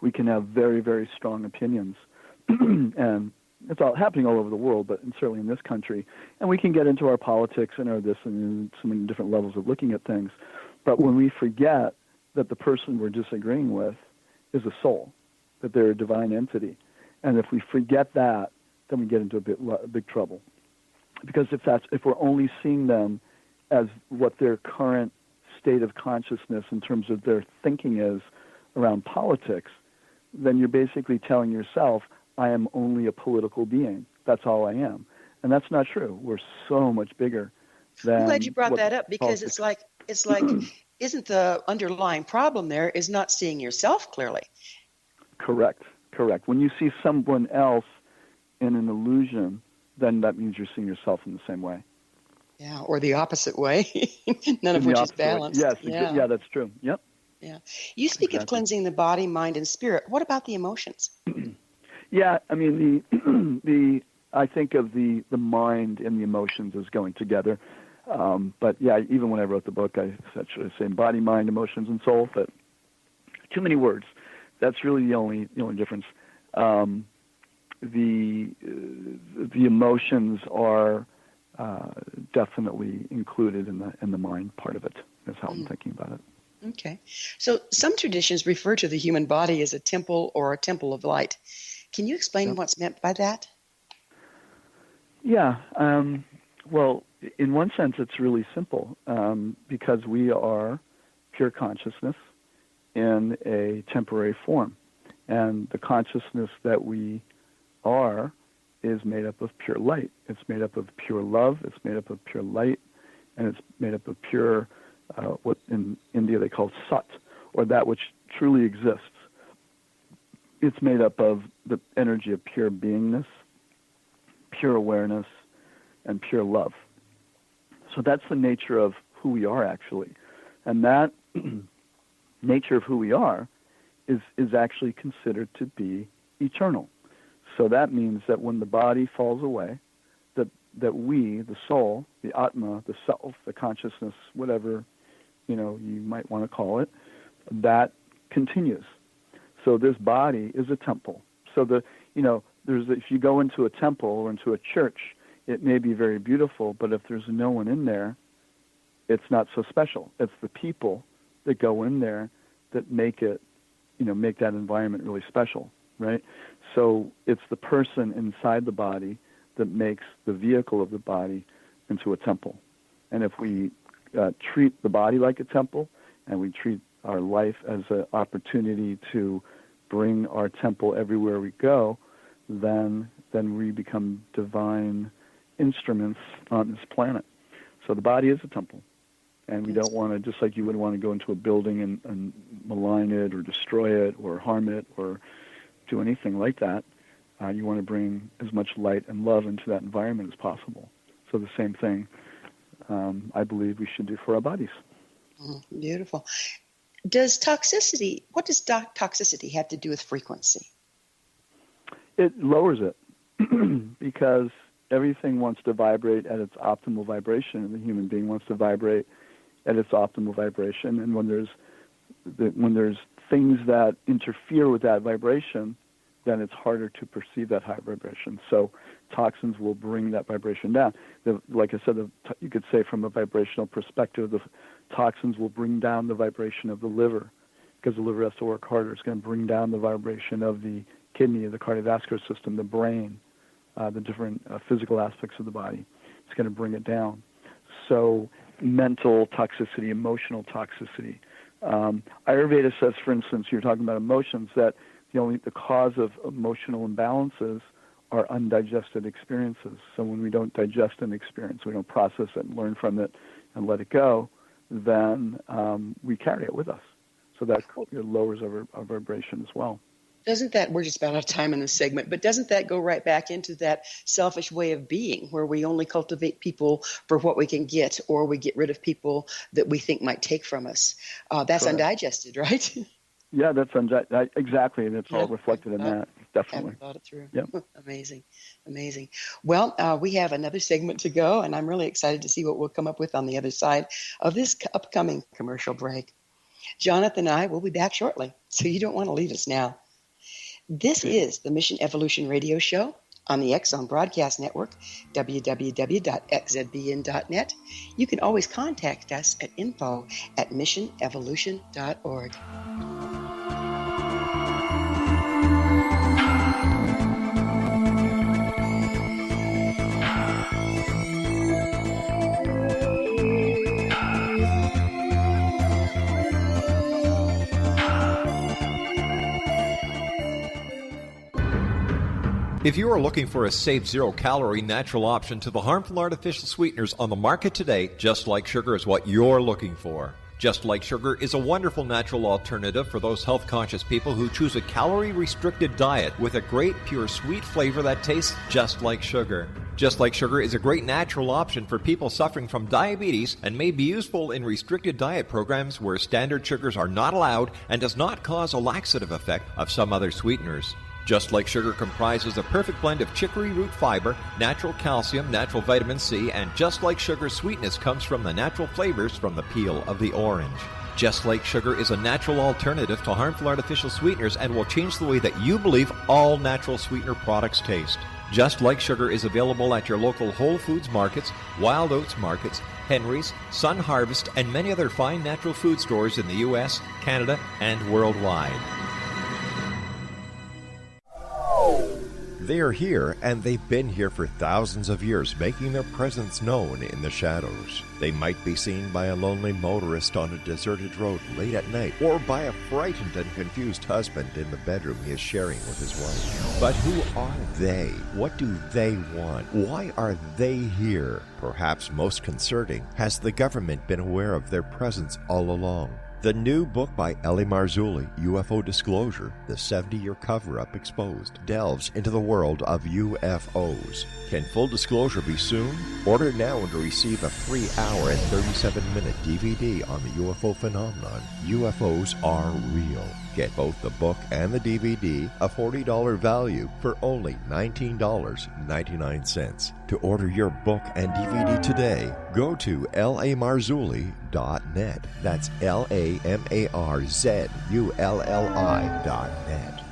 We can have very, very strong opinions, and it's all happening all over the world, but certainly in this country. And we can get into our politics and our this and so many different levels of looking at things. But when we forget that the person we're disagreeing with is a soul, that they're a divine entity, and if we forget that, then we get into a big trouble. Because if we're only seeing them as what their current state of consciousness in terms of their thinking is around politics, then you're basically telling yourself, I am only a political being. That's all I am. And that's not true. We're so much bigger than. I'm glad you brought that up, because politics. it's like isn't the underlying problem there is not seeing yourself clearly? Correct. When you see someone else in an illusion, then that means you're seeing yourself in the same way. Yeah, or the opposite way. None of which is balanced. Yes, yeah, that's true. Yep. Yeah. You speak of cleansing the body, mind, and spirit. What about the emotions? Yeah, I mean, I think of the mind and the emotions as going together. But yeah, even when I wrote the book, I should say body, mind, emotions, and soul. But too many words. That's really the only difference. The emotions are definitely included in the mind part of it. That's how I'm thinking about it. Okay. So some traditions refer to the human body as a temple or a temple of light. Can you explain what's meant by that? Yeah. Well, in one sense, it's really simple because we are pure consciousness in a temporary form. And the consciousness that we are is made up of pure light. It's made up of pure love. It's made up of pure light. And it's made up of pure, what in India they call sat, or that which truly exists. It's made up of the energy of pure beingness, pure awareness, and pure love. So that's the nature of who we are, actually. And that nature of who we are is actually considered to be eternal. So that means that when the body falls away, that we, the soul, the Atma, the self, the consciousness, whatever you might want to call it, that continues. So this body is a temple. So if you go into a temple or into a church, it may be very beautiful, but if there's no one in there, it's not so special. It's the people that go in there that make it, make that environment really special, right? So it's the person inside the body that makes the vehicle of the body into a temple. And if we treat the body like a temple, and we treat our life as an opportunity to bring our temple everywhere we go, then we become divine instruments on this planet. So the body is a temple. And we don't want to, just like you would want to go into a building and malign it or destroy it or harm it or do anything like that. You want to bring as much light and love into that environment as possible. So the same thing, I believe we should do for our bodies. Beautiful. What does toxicity have to do with frequency? It lowers it because everything wants to vibrate at its optimal vibration, and the human being wants to vibrate at its optimal vibration. And when there's things that interfere with that vibration, then it's harder to perceive that high vibration. So toxins will bring that vibration down. Like I said, you could say from a vibrational perspective, the toxins will bring down the vibration of the liver because the liver has to work harder. It's going to bring down the vibration of the kidney, the cardiovascular system, the brain, the different physical aspects of the body. It's going to bring it down. So mental toxicity, emotional toxicity. Ayurveda says, for instance, you're talking about emotions, that the cause of emotional imbalances are undigested experiences. So when we don't digest an experience, we don't process it and learn from it and let it go, then we carry it with us. So that lowers our vibration as well. Doesn't that, we're just about out of time in this segment, but doesn't that go right back into that selfish way of being where we only cultivate people for what we can get, or we get rid of people that we think might take from us? That's correct. Undigested, right? Yeah, that's exactly, and it's all reflected in that, definitely. Haven't thought it through. Yep. Amazing. Well, we have another segment to go, and I'm really excited to see what we'll come up with on the other side of this upcoming commercial break. Jonathan and I will be back shortly, so you don't want to leave us now. This is the Mission Evolution Radio Show on the X Zone Broadcast Network, www.xzbn.net. You can always contact us at info@missionevolution.org. If you are looking for a safe, zero-calorie, natural option to the harmful artificial sweeteners on the market today, Just Like Sugar is what you're looking for. Just Like Sugar is a wonderful natural alternative for those health-conscious people who choose a calorie-restricted diet with a great, pure, sweet flavor that tastes just like sugar. Just Like Sugar is a great natural option for people suffering from diabetes and may be useful in restricted diet programs where standard sugars are not allowed and does not cause a laxative effect of some other sweeteners. Just Like Sugar comprises a perfect blend of chicory root fiber, natural calcium, natural vitamin C, and Just Like Sugar's sweetness comes from the natural flavors from the peel of the orange. Just Like Sugar is a natural alternative to harmful artificial sweeteners and will change the way that you believe all natural sweetener products taste. Just Like Sugar is available at your local Whole Foods markets, Wild Oats markets, Henry's, Sun Harvest, and many other fine natural food stores in the U.S., Canada, and worldwide. They are here, and they've been here for thousands of years, making their presence known in the shadows. They might be seen by a lonely motorist on a deserted road late at night, or by a frightened and confused husband in the bedroom he is sharing with his wife. But who are they? What do they want? Why are they here? Perhaps most concerning, has the government been aware of their presence all along? The new book by Eli Marzulli, UFO Disclosure, the 70-year cover-up exposed, delves into the world of UFOs. Can full disclosure be soon? Order now to receive a 3-hour and 37-minute DVD on the UFO phenomenon. UFOs are real. Get both the book and the DVD, a $40 value, for only $19.99. To order your book and DVD today, go to lamarzulli.net. That's LAMARZULLI.net.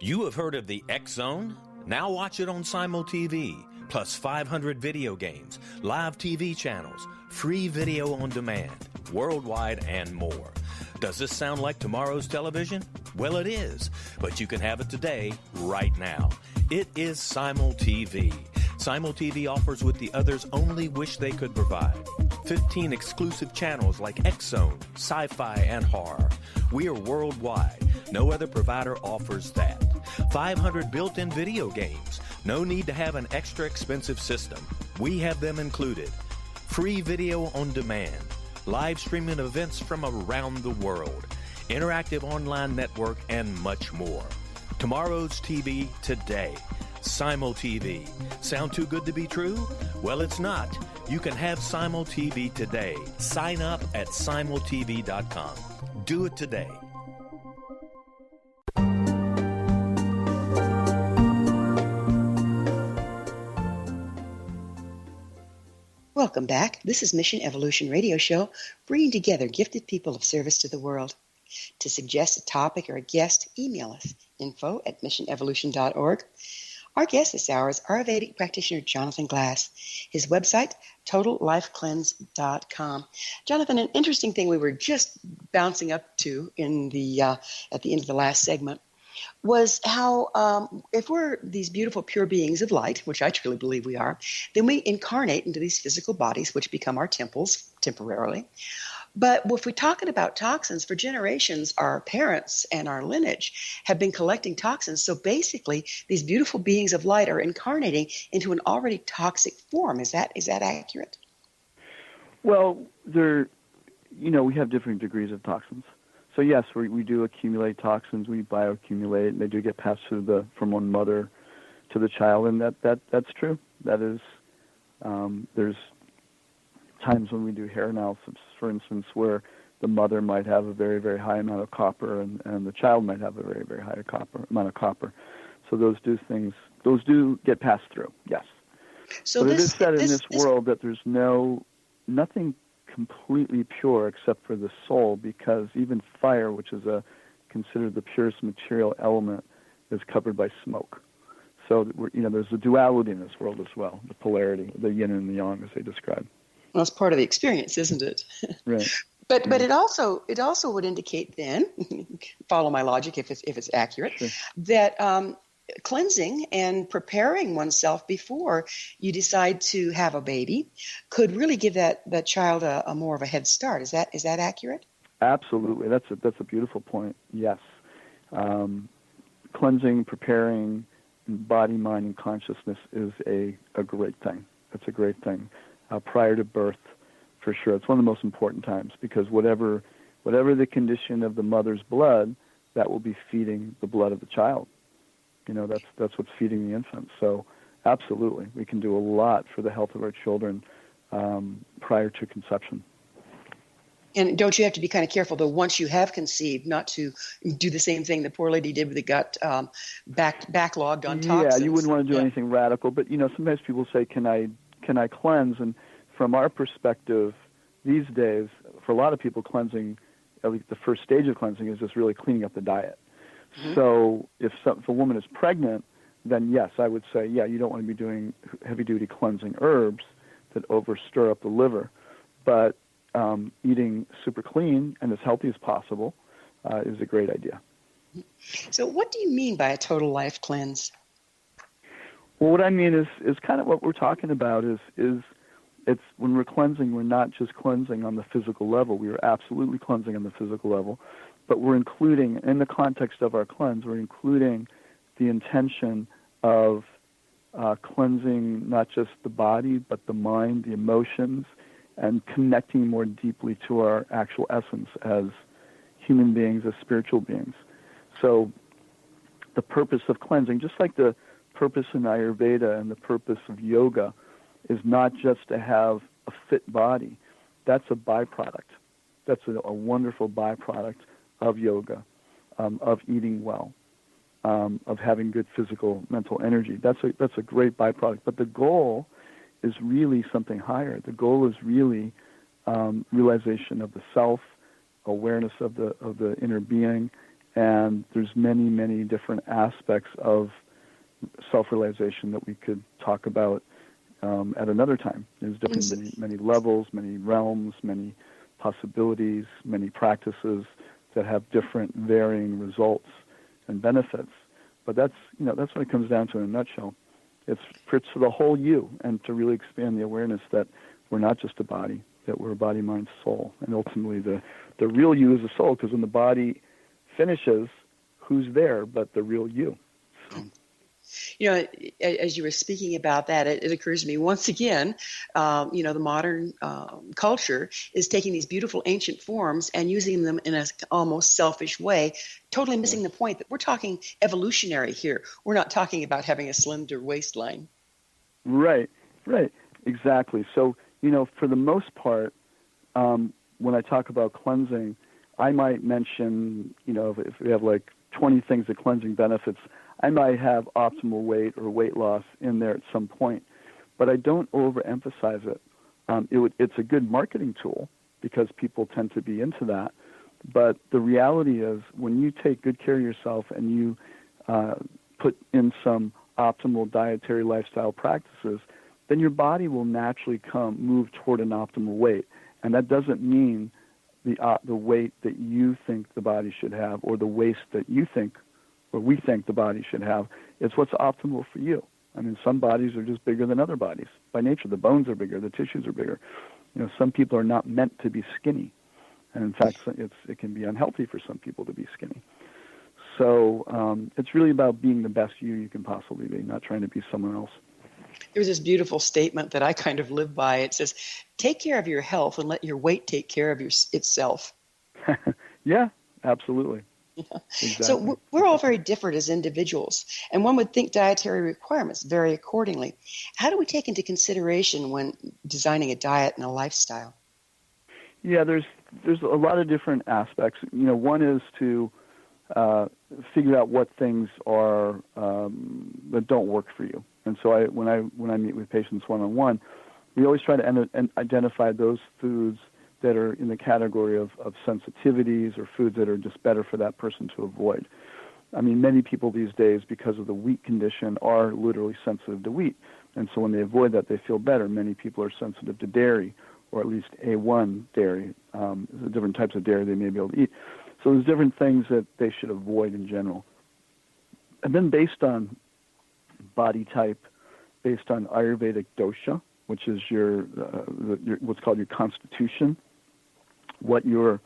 You have heard of the X Zone? Now watch it on Simul TV, plus 500 video games, live TV channels, free video on demand, worldwide, and more. Does this sound like tomorrow's television? Well, it is, but you can have it today, right now. It is Simul TV. Simul TV offers what the others only wish they could provide. 15 exclusive channels like X-Zone, Sci-Fi, and Horror. We are worldwide. No other provider offers that. 500 built-in video games. No need to have an extra expensive system. We have them included. Free video on demand. Live streaming events from around the world. Interactive online network, and much more. Tomorrow's TV today. Simul TV. Sound too good to be true? Well, it's not. You can have Simul TV today. Sign up at simultv.com. Do it today. Welcome back. This is Mission Evolution Radio Show, bringing together gifted people of service to the world. To suggest a topic or a guest, email us, info@missionevolution.org. Our guest this hour is Ayurvedic Practitioner Jonathan Glass. His website, totallifecleanse.com. Jonathan, an interesting thing we were just bouncing up to in the at the end of the last segment was how if we're these beautiful pure beings of light, which I truly believe we are, then we incarnate into these physical bodies, which become our temples temporarily. But if we're talking about toxins, for generations, our parents and our lineage have been collecting toxins. So basically, these beautiful beings of light are incarnating into an already toxic form. Is that accurate? Well, we have different degrees of toxins. So yes, we do accumulate toxins. We bioaccumulate, and they do get passed through from one mother to the child, and that's true. That is, there's times when we do hair analysis, for instance, where the mother might have a very, very high amount of copper, and the child might have a very, very high amount of copper. So those do get passed through. Yes. So but it is said in this world that there's nothing completely pure except for the soul, because even fire, which is considered the purest material element, is covered by smoke. So there's a duality in this world as well, the polarity, the yin and the yang, as they describe. Well, it's part of the experience, isn't it? Right. But it also would indicate then, follow my logic if it's accurate, sure, that cleansing and preparing oneself before you decide to have a baby could really give that child a more of a head start. Is that accurate? Absolutely. That's a beautiful point. Yes. Cleansing, preparing, body, mind, and consciousness is a great thing. It's a great thing. Prior to birth, for sure. It's one of the most important times, because whatever the condition of the mother's blood, that will be feeding the blood of the child. That's what's feeding the infant. So absolutely, we can do a lot for the health of our children prior to conception. And don't you have to be kind of careful, though, once you have conceived, not to do the same thing the poor lady did with the gut backlogged on toxins? Yeah, you wouldn't want to do anything radical. But, sometimes people say, can I cleanse? And from our perspective, these days, for a lot of people, cleansing, at least the first stage of cleansing, is just really cleaning up the diet. Mm-hmm. So if a woman is pregnant, then yes, I would say, you don't want to be doing heavy-duty cleansing herbs that overstir up the liver. But eating super clean and as healthy as possible is a great idea. So what do you mean by a total life cleanse? Well, what I mean is kind of what we're talking about is it's when we're cleansing, we're not just cleansing on the physical level. We are absolutely cleansing on the physical level, but we're including, in the context of our cleanse, we're including the intention of cleansing not just the body, but the mind, the emotions, and connecting more deeply to our actual essence as human beings, as spiritual beings. So the purpose of cleansing, just like the purpose in Ayurveda and the purpose of yoga, is not just to have a fit body. That's a byproduct. That's a wonderful byproduct of yoga, of eating well, of having good physical, mental energy. That's a great byproduct. But the goal is really something higher. The goal is really realization of the self, awareness of the inner being, and there's many, many different aspects of self-realization that we could talk about at another time. There's different many levels, many realms, many possibilities, many practices. that have different varying results and benefits. But that's what it comes down to in a nutshell. It's for the whole you, and to really expand the awareness that we're not just a body, that we're a body, mind, soul. And ultimately the real you is the soul, because when the body finishes, who's there but the real you? So. You know, as you were speaking about that, it occurs to me once again, the modern culture is taking these beautiful ancient forms and using them in an almost selfish way, totally missing the point that we're talking evolutionary here. We're not talking about having a slender waistline. Right, exactly. So, for the most part, when I talk about cleansing, I might mention, if we have like 20 things that cleansing benefits, I might have optimal weight or weight loss in there at some point, but I don't overemphasize it. It's a good marketing tool because people tend to be into that. But the reality is, when you take good care of yourself and you put in some optimal dietary lifestyle practices, then your body will naturally move toward an optimal weight. And that doesn't mean the weight that you think the body should have, or the waist that you think or we think the body should have. It's what's optimal for you. I mean, some bodies are just bigger than other bodies. By nature, the bones are bigger, the tissues are bigger. Some people are not meant to be skinny. And in fact, it can be unhealthy for some people to be skinny. So it's really about being the best you can possibly be, not trying to be someone else. There's this beautiful statement that I kind of live by. It says, take care of your health and let your weight take care of itself. Yeah, absolutely. Yeah. Exactly. So we're all very different as individuals, and one would think dietary requirements vary accordingly. How do we take into consideration when designing a diet and a lifestyle? Yeah, there's a lot of different aspects. One is to figure out what things are that don't work for you. And so when I meet with patients one-on-one, we always try to identify those foods that are in the category of sensitivities, or foods that are just better for that person to avoid. I mean, many people these days, because of the wheat condition, are literally sensitive to wheat. And so when they avoid that, they feel better. Many people are sensitive to dairy, or at least A1 dairy, the different types of dairy they may be able to eat. So there's different things that they should avoid in general. And then based on body type, based on Ayurvedic dosha, which is your what's called your constitution, what your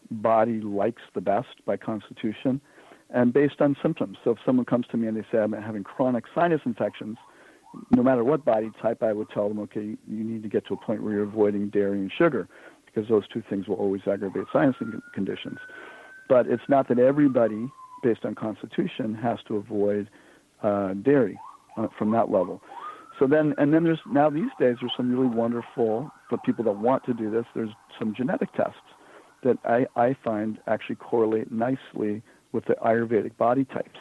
body likes the best by constitution, and based on symptoms. So if someone comes to me and they say, I'm having chronic sinus infections, no matter what body type, I would tell them, okay, you need to get to a point where you're avoiding dairy and sugar, because those two things will always aggravate sinus conditions. But it's not that everybody, based on constitution, has to avoid dairy from that level. So then there's, now these days, there's some really wonderful, for people that want to do this, there's some genetic tests that I find actually correlate nicely with the Ayurvedic body types.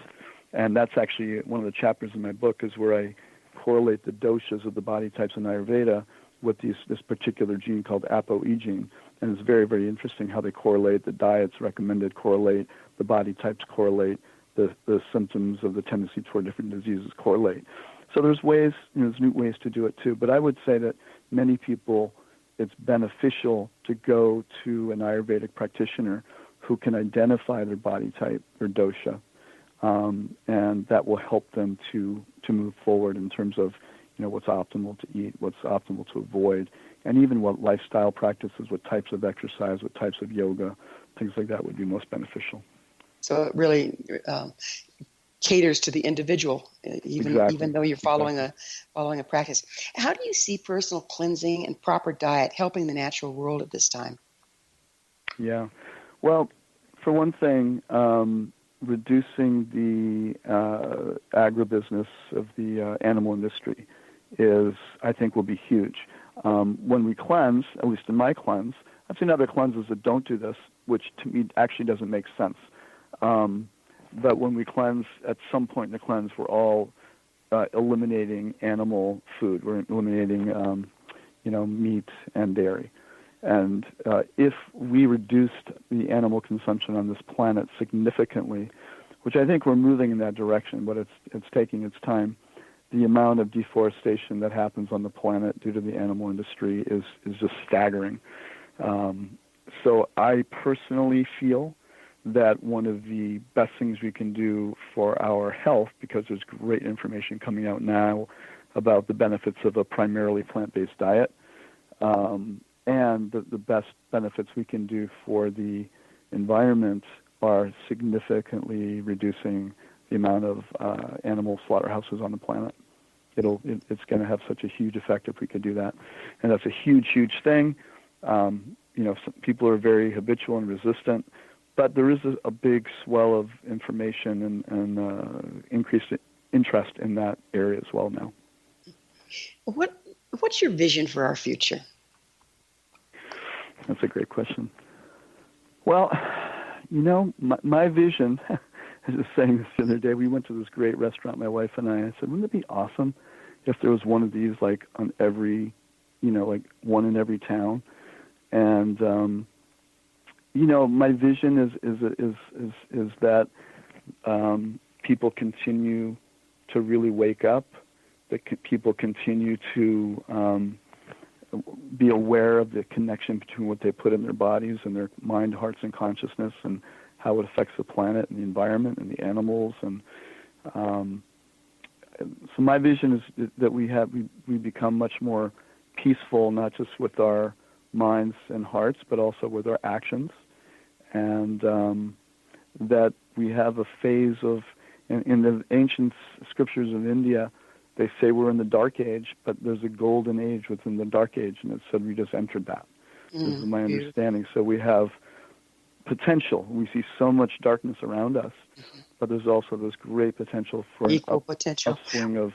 And that's actually one of the chapters in my book, is where I correlate the doshas of the body types in Ayurveda with this particular gene called ApoE gene. And it's very, very interesting how they correlate. The diets recommended correlate, the body types correlate, the symptoms of the tendency toward different diseases correlate. So there's ways, there's new ways to do it too. But I would say that many people, it's beneficial to go to an Ayurvedic practitioner who can identify their body type, their dosha, and that will help them to move forward in terms of, what's optimal to eat, what's optimal to avoid, and even what lifestyle practices, what types of exercise, what types of yoga, things like that would be most beneficial. So it really caters to the individual, even though you're following a practice. How do you see personal cleansing and proper diet helping the natural world at this time? Yeah. Well, for one thing, reducing the agribusiness of the animal industry I think will be huge. When we cleanse, at least in my cleanse, I've seen other cleanses that don't do this, which to me actually doesn't make sense. But when we cleanse, at some point in the cleanse, we're all eliminating animal food. We're eliminating, meat and dairy. And if we reduced the animal consumption on this planet significantly, which I think we're moving in that direction, but it's taking its time, the amount of deforestation that happens on the planet due to the animal industry is just staggering. So I personally feel that one of the best things we can do for our health, because there's great information coming out now about the benefits of a primarily plant-based diet, and the best benefits we can do for the environment are significantly reducing the amount of animal slaughterhouses on the planet. It's going to have such a huge effect if we could do that, and that's a huge, huge thing. Some people are very habitual and resistant, but there is a big swell of information and increased interest in that area as well now. What's your vision for our future? That's a great question. Well, my vision, I was just saying this the other day, we went to this great restaurant, my wife and I said, wouldn't it be awesome if there was one of these like on every, like one in every town? And, my vision is that people continue to really wake up, that people continue to be aware of the connection between what they put in their bodies and their mind, hearts, and consciousness, and how it affects the planet and the environment and the animals. And so my vision is that we become much more peaceful, not just with our minds and hearts, but also with our actions, and that we have a phase of, in the ancient scriptures of India, they say we're in the dark age, but there's a golden age within the dark age, and it said we just entered that. This is my understanding. So we have potential. We see so much darkness around us, but there's also this great potential for equal potential upswing of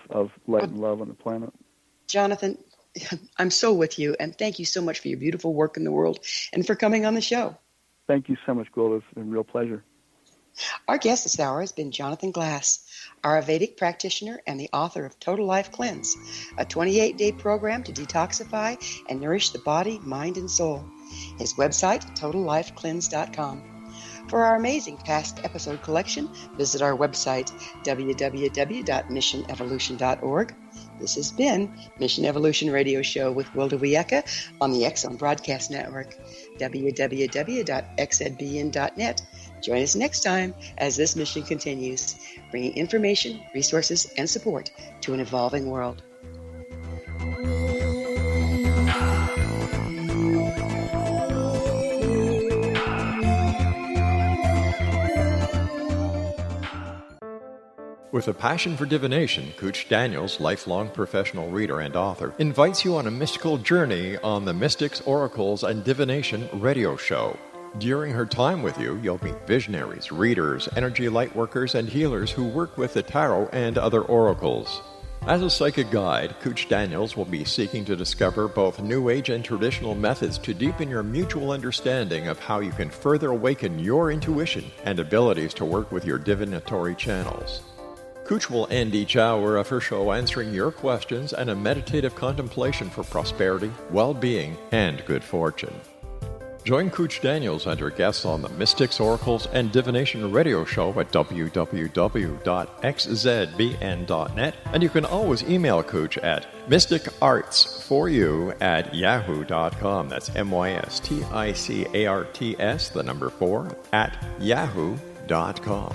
light and love on the planet. Jonathan, I'm so with you, and thank you so much for your beautiful work in the world and for coming on the show. Thank you so much, Gwilda. It's been a real pleasure. Our guest this hour has been Jonathan Glass, Ayurvedic practitioner and the author of Total Life Cleanse, a 28-day program to detoxify and nourish the body, mind, and soul. His website, totallifecleanse.com. For our amazing past episode collection, visit our website, www.missionevolution.org. This has been Mission Evolution Radio Show with Gwilda Wiyaka on the X-Zone Broadcast Network, www.xzbn.net. Join us next time as this mission continues, bringing information, resources, and support to an evolving world. With a passion for divination, Cooch Daniels, lifelong professional reader and author, invites you on a mystical journey on the Mystics, Oracles, and Divination radio show. During her time with you, you'll meet visionaries, readers, energy lightworkers, and healers who work with the tarot and other oracles. As a psychic guide, Cooch Daniels will be seeking to discover both New Age and traditional methods to deepen your mutual understanding of how you can further awaken your intuition and abilities to work with your divinatory channels. Cooch will end each hour of her show answering your questions and a meditative contemplation for prosperity, well-being, and good fortune. Join Cooch Daniels and her guests on the Mystics, Oracles, and Divination radio show at www.xzbn.net, and you can always email Cooch at mysticarts4you@yahoo.com. That's MYSTICARTS, the number 4, @yahoo.com.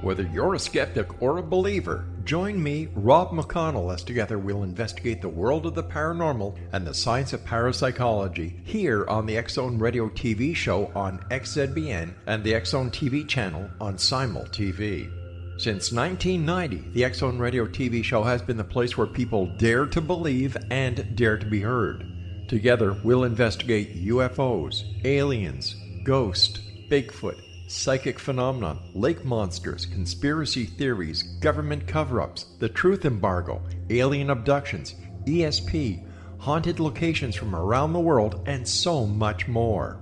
Whether you're a skeptic or a believer, join me, Rob McConnell, as together we'll investigate the world of the paranormal and the science of parapsychology here on the X-Zone Radio TV show on XZBN and the X-Zone TV channel on Simul TV. Since 1990, the X-Zone Radio TV show has been the place where people dare to believe and dare to be heard. Together, we'll investigate UFOs, aliens, ghosts, Bigfoot, psychic phenomenon, lake monsters, conspiracy theories, government cover-ups, the truth embargo, alien abductions, ESP, haunted locations from around the world, and so much more.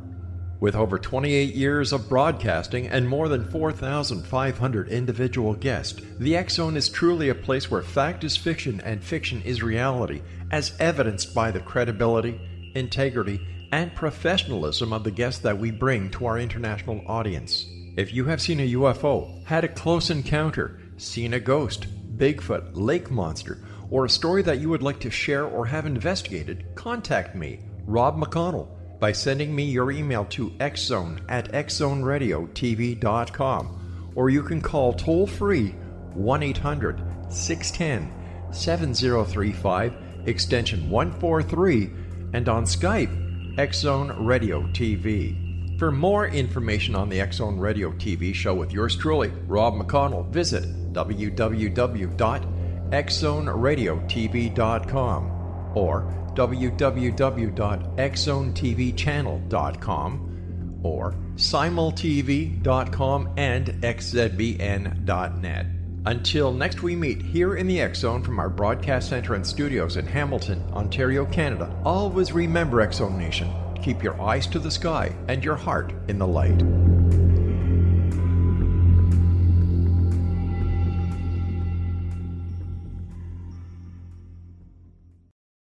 With over 28 years of broadcasting and more than 4,500 individual guests, the X-Zone is truly a place where fact is fiction and fiction is reality, as evidenced by the credibility, integrity, and professionalism of the guests that we bring to our international audience. If you have seen a UFO, had a close encounter, seen a ghost, Bigfoot, lake monster, or a story that you would like to share or have investigated, contact me, Rob McConnell, by sending me your email to xzone@xzoneradiotv.com, or you can call toll-free 1-800-610-7035, extension 143, and on Skype, X-Zone Radio TV. For more information on the X-Zone Radio TV show with yours truly, Rob McConnell, visit www.xzoneradiotv.com or www.xzonetvchannel.com or simultv.com and xzbn.net. Until next we meet here in the X-Zone from our broadcast center and studios in Hamilton, Ontario, Canada, always remember, X-Zone Nation, keep your eyes to the sky and your heart in the light.